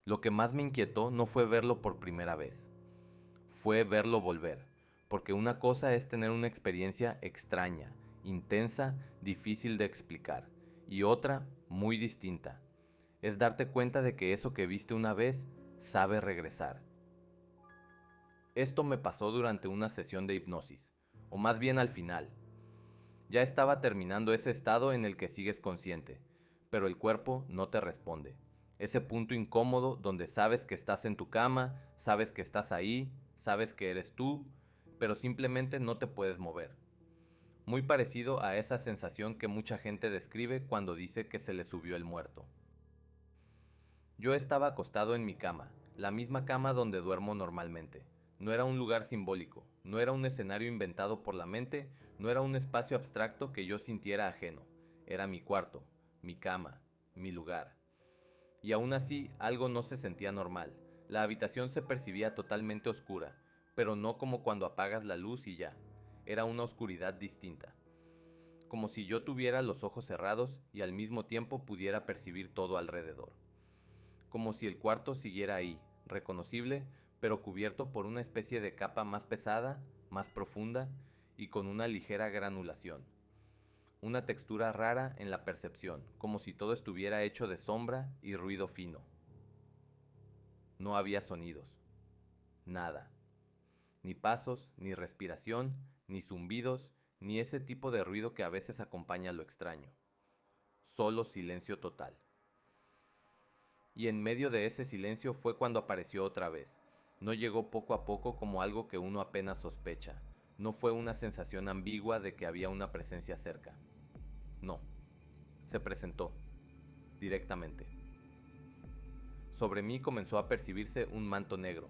Lo que más me inquietó no fue verlo por primera vez, fue verlo volver, porque una cosa es tener una experiencia extraña, intensa, difícil de explicar, y otra, muy distinta, es darte cuenta de que eso que viste una vez sabe regresar. Esto me pasó durante una sesión de hipnosis, o más bien al final. Ya estaba terminando ese estado en el que sigues consciente, pero el cuerpo no te responde. Ese punto incómodo donde sabes que estás en tu cama, sabes que estás ahí, sabes que eres tú, pero simplemente no te puedes mover. Muy parecido a esa sensación que mucha gente describe cuando dice que se le subió el muerto. Yo estaba acostado en mi cama, la misma cama donde duermo normalmente. No era un lugar simbólico, no era un escenario inventado por la mente, no era un espacio abstracto que yo sintiera ajeno. Era mi cuarto, mi cama, mi lugar. Y aún así algo no se sentía normal. La habitación se percibía totalmente oscura, pero no como cuando apagas la luz y ya. Era una oscuridad distinta. Como si yo tuviera los ojos cerrados y al mismo tiempo pudiera percibir todo alrededor. Como si el cuarto siguiera ahí, reconocible, pero cubierto por una especie de capa más pesada, más profunda y con una ligera granulación. Una textura rara en la percepción, como si todo estuviera hecho de sombra y ruido fino. No había sonidos, nada. Ni pasos, ni respiración, ni zumbidos, ni ese tipo de ruido que a veces acompaña lo extraño. Solo silencio total. Y en medio de ese silencio fue cuando apareció otra vez. No llegó poco a poco como algo que uno apenas sospecha. No fue una sensación ambigua de que había una presencia cerca. No, se presentó, directamente. Sobre mí comenzó a percibirse un manto negro.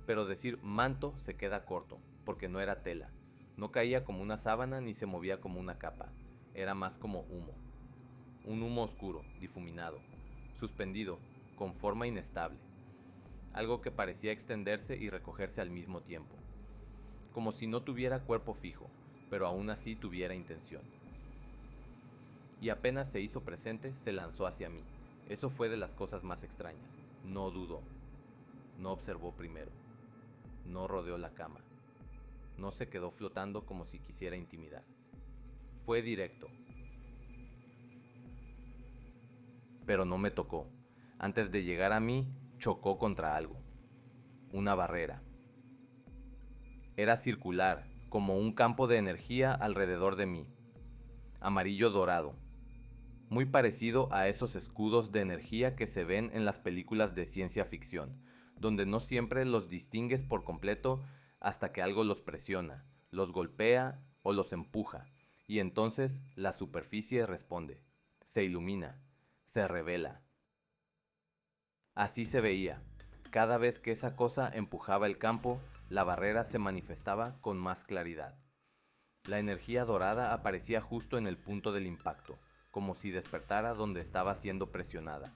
Pero decir manto se queda corto, porque no era tela. No caía como una sábana ni se movía como una capa. Era más como humo. Un humo oscuro, difuminado, suspendido, con forma inestable. Algo que parecía extenderse y recogerse al mismo tiempo, como si no tuviera cuerpo fijo, pero aún así tuviera intención. Y apenas se hizo presente, se lanzó hacia mí. Eso fue de las cosas más extrañas. No dudó, no observó primero, no rodeó la cama, no se quedó flotando como si quisiera intimidar. Fue directo, pero no me tocó. Antes de llegar a mí, chocó contra algo, una barrera. Era circular, como un campo de energía alrededor de mí, amarillo dorado, muy parecido a esos escudos de energía que se ven en las películas de ciencia ficción, donde no siempre los distingues por completo hasta que algo los presiona, los golpea o los empuja, y entonces la superficie responde, se ilumina, se revela. Así se veía. Cada vez que esa cosa empujaba el campo, la barrera se manifestaba con más claridad. La energía dorada aparecía justo en el punto del impacto, como si despertara donde estaba siendo presionada,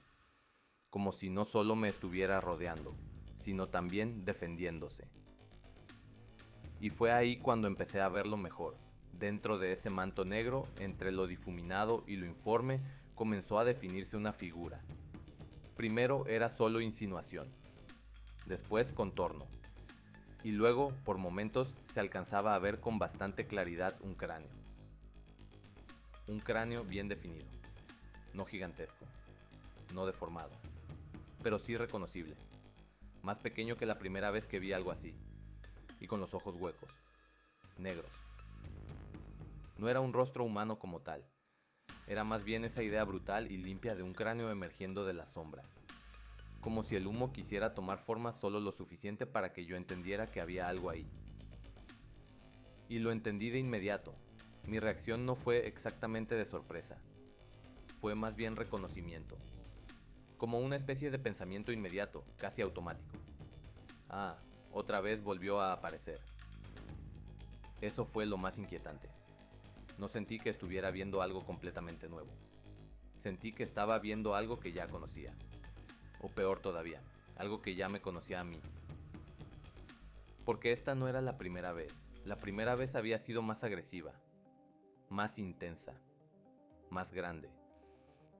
como si no solo me estuviera rodeando, sino también defendiéndose. Y fue ahí cuando empecé a verlo mejor. Dentro de ese manto negro, entre lo difuminado y lo informe, comenzó a definirse una figura. Primero era solo insinuación, después contorno, y luego, por momentos, se alcanzaba a ver con bastante claridad un cráneo. Un cráneo bien definido, no gigantesco, no deformado, pero sí reconocible, más pequeño que la primera vez que vi algo así, y con los ojos huecos, negros. No era un rostro humano como tal, era más bien esa idea brutal y limpia de un cráneo emergiendo de la sombra, como si el humo quisiera tomar forma solo lo suficiente para que yo entendiera que había algo ahí. Y lo entendí de inmediato. Mi reacción no fue exactamente de sorpresa, fue más bien reconocimiento, como una especie de pensamiento inmediato, casi automático. Ah, otra vez volvió a aparecer. Eso fue lo más inquietante. No sentí que estuviera viendo algo completamente nuevo. Sentí que estaba viendo algo que ya conocía. O peor todavía, algo que ya me conocía a mí. Porque esta no era la primera vez. La primera vez había sido más agresiva, más intensa, más grande.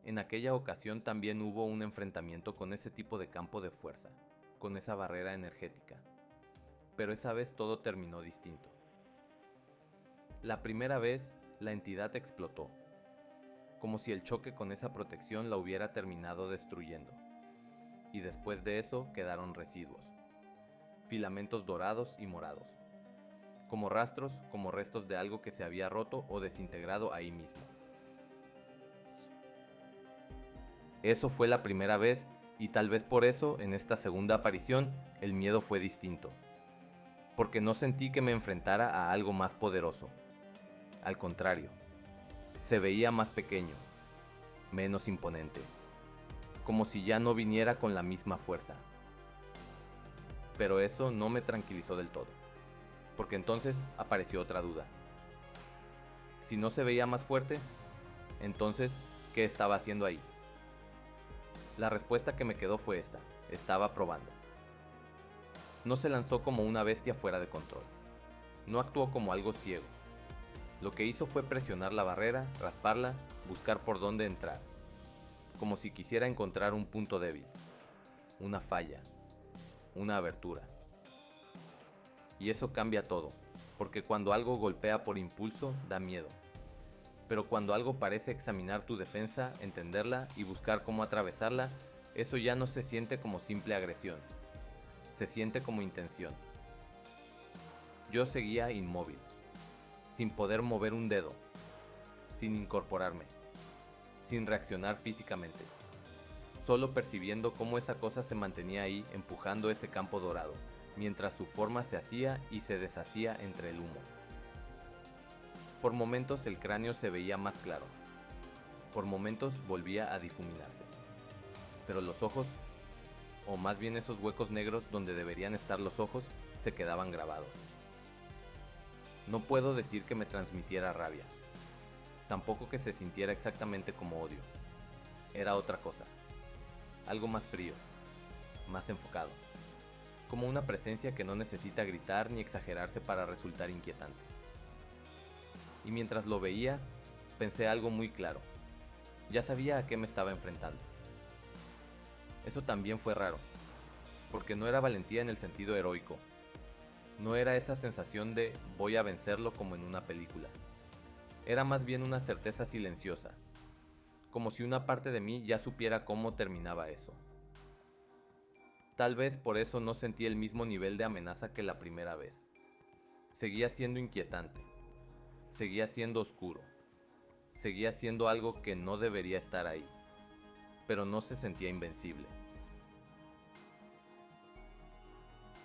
En aquella ocasión también hubo un enfrentamiento con ese tipo de campo de fuerza, con esa barrera energética. Pero esa vez todo terminó distinto. La primera vez, la entidad explotó, como si el choque con esa protección la hubiera terminado destruyendo. Y después de eso quedaron residuos, filamentos dorados y morados, como rastros, como restos de algo que se había roto o desintegrado ahí mismo. Eso fue la primera vez y tal vez por eso en esta segunda aparición el miedo fue distinto, porque no sentí que me enfrentara a algo más poderoso. Al contrario, se veía más pequeño, menos imponente, como si ya no viniera con la misma fuerza. Pero eso no me tranquilizó del todo, porque entonces apareció otra duda. Si no se veía más fuerte, entonces, ¿qué estaba haciendo ahí? La respuesta que me quedó fue esta: estaba probando. No se lanzó como una bestia fuera de control. No actuó como algo ciego. Lo que hizo fue presionar la barrera, rasparla, buscar por dónde entrar, como si quisiera encontrar un punto débil, una falla, una abertura. Y eso cambia todo, porque cuando algo golpea por impulso, da miedo. Pero cuando algo parece examinar tu defensa, entenderla y buscar cómo atravesarla, eso ya no se siente como simple agresión, se siente como intención. Yo seguía inmóvil, sin poder mover un dedo, sin incorporarme, sin reaccionar físicamente, solo percibiendo cómo esa cosa se mantenía ahí empujando ese campo dorado, mientras su forma se hacía y se deshacía entre el humo. Por momentos el cráneo se veía más claro, por momentos volvía a difuminarse, pero los ojos, o más bien esos huecos negros donde deberían estar los ojos, se quedaban grabados. No puedo decir que me transmitiera rabia, tampoco que se sintiera exactamente como odio. Era otra cosa, algo más frío, más enfocado, como una presencia que no necesita gritar ni exagerarse para resultar inquietante. Y mientras lo veía, pensé algo muy claro. Ya sabía a qué me estaba enfrentando. Eso también fue raro, porque no era valentía en el sentido heroico. No era esa sensación de voy a vencerlo como en una película. Era más bien una certeza silenciosa, como si una parte de mí ya supiera cómo terminaba eso. Tal vez por eso no sentí el mismo nivel de amenaza que la primera vez. Seguía siendo inquietante, seguía siendo oscuro, seguía siendo algo que no debería estar ahí, pero no se sentía invencible.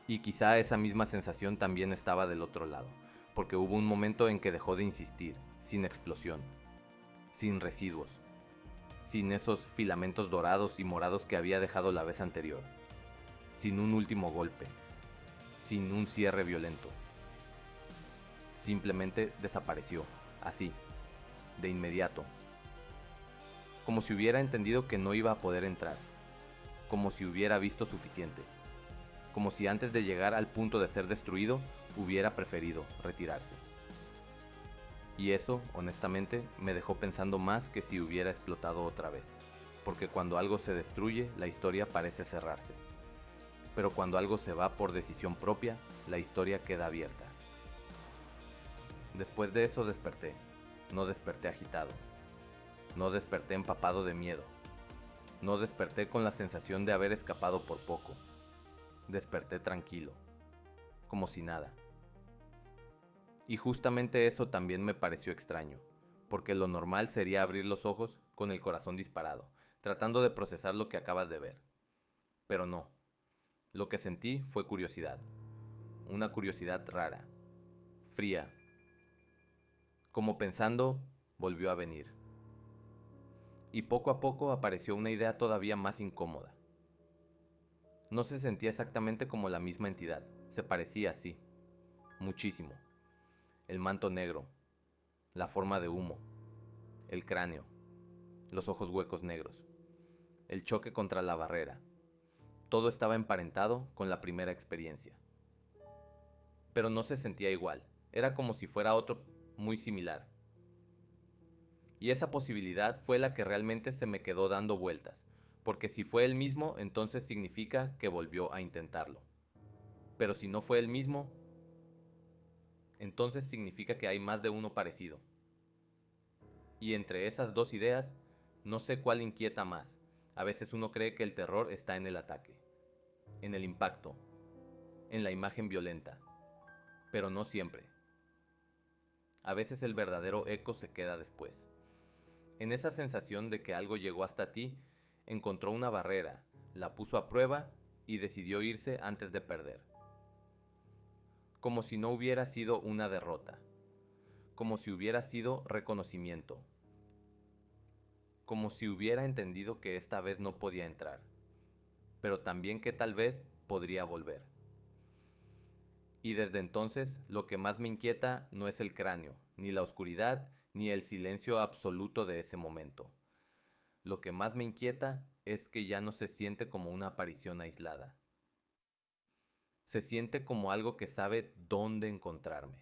Y quizá esa misma sensación también estaba del otro lado, porque hubo un momento en que dejó de insistir, sin explosión, sin residuos, sin esos filamentos dorados y morados que había dejado la vez anterior, sin un último golpe, sin un cierre violento. Simplemente desapareció, así, de inmediato, como si hubiera entendido que no iba a poder entrar, como si hubiera visto suficiente, como si antes de llegar al punto de ser destruido hubiera preferido retirarse. Y eso, honestamente, me dejó pensando más que si hubiera explotado otra vez, porque cuando algo se destruye, la historia parece cerrarse, pero cuando algo se va por decisión propia, la historia queda abierta. Después de eso desperté, no desperté agitado, no desperté empapado de miedo, no desperté con la sensación de haber escapado por poco, desperté tranquilo, como si nada. Y justamente eso también me pareció extraño, porque lo normal sería abrir los ojos con el corazón disparado, tratando de procesar lo que acabas de ver. Pero no, lo que sentí fue curiosidad, una curiosidad rara, fría, como pensando, volvió a venir. Y poco a poco apareció una idea todavía más incómoda. No se sentía exactamente como la misma entidad, se parecía, sí, muchísimo. El manto negro, la forma de humo, el cráneo, los ojos huecos negros, el choque contra la barrera. Todo estaba emparentado con la primera experiencia. Pero no se sentía igual, era como si fuera otro muy similar. Y esa posibilidad fue la que realmente se me quedó dando vueltas, porque si fue él mismo, entonces significa que volvió a intentarlo. Pero si no fue él mismo, entonces significa que hay más de uno parecido. Y entre esas dos ideas, no sé cuál inquieta más. A veces uno cree que el terror está en el ataque, en el impacto, en la imagen violenta, pero no siempre. A veces el verdadero eco se queda después. En esa sensación de que algo llegó hasta ti, encontró una barrera, la puso a prueba y decidió irse antes de perder. Como si no hubiera sido una derrota, como si hubiera sido reconocimiento, como si hubiera entendido que esta vez no podía entrar, pero también que tal vez podría volver. Y desde entonces lo que más me inquieta no es el cráneo, ni la oscuridad, ni el silencio absoluto de ese momento. Lo que más me inquieta es que ya no se siente como una aparición aislada. Se siente como algo que sabe dónde encontrarme.